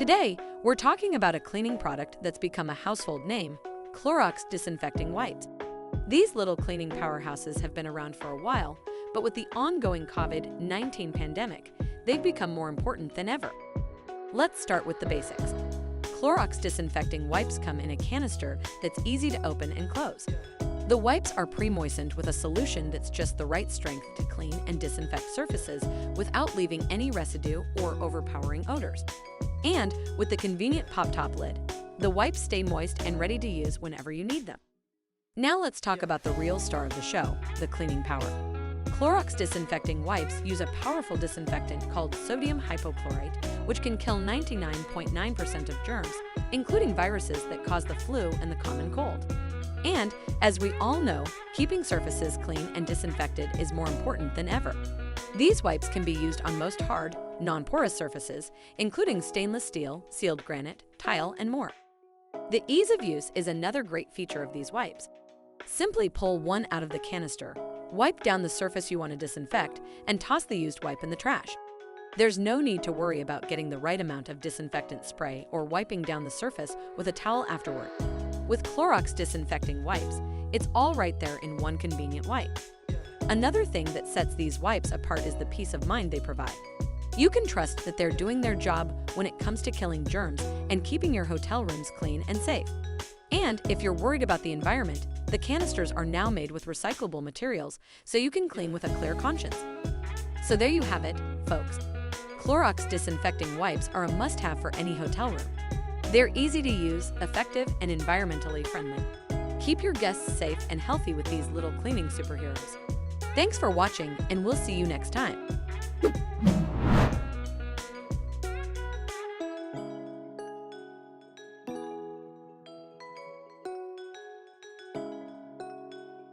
Today, we're talking about a cleaning product that's become a household name, Clorox disinfecting wipes. These little cleaning powerhouses have been around for a while, but with the ongoing COVID-19 pandemic, they've become more important than ever. Let's start with the basics. Clorox disinfecting wipes come in a canister that's easy to open and close. The wipes are pre-moistened with a solution that's just the right strength to clean and disinfect surfaces without leaving any residue or overpowering odors. And with the convenient pop-top lid, the wipes stay moist and ready to use whenever you need them. Now let's talk about the real star of the show, the cleaning power. Clorox disinfecting wipes use a powerful disinfectant called sodium hypochlorite, which can kill 99.9% of germs, including viruses that cause the flu and the common cold. And, as we all know, keeping surfaces clean and disinfected is more important than ever. These wipes can be used on most hard, non-porous surfaces, including stainless steel, sealed granite, tile, and more. The ease of use is another great feature of these wipes. Simply pull one out of the canister, wipe down the surface you want to disinfect, and toss the used wipe in the trash. There's no need to worry about getting the right amount of disinfectant spray or wiping down the surface with a towel afterward. With Clorox disinfecting wipes, it's all right there in one convenient wipe. Another thing that sets these wipes apart is the peace of mind they provide. You can trust that they're doing their job when it comes to killing germs and keeping your hotel rooms clean and safe. And if you're worried about the environment, the canisters are now made with recyclable materials, so you can clean with a clear conscience. So there you have it, folks. Clorox disinfecting wipes are a must-have for any hotel room. They're easy to use, effective, and environmentally friendly. Keep your guests safe and healthy with these little cleaning superheroes. Thanks for watching, and we'll see you next time.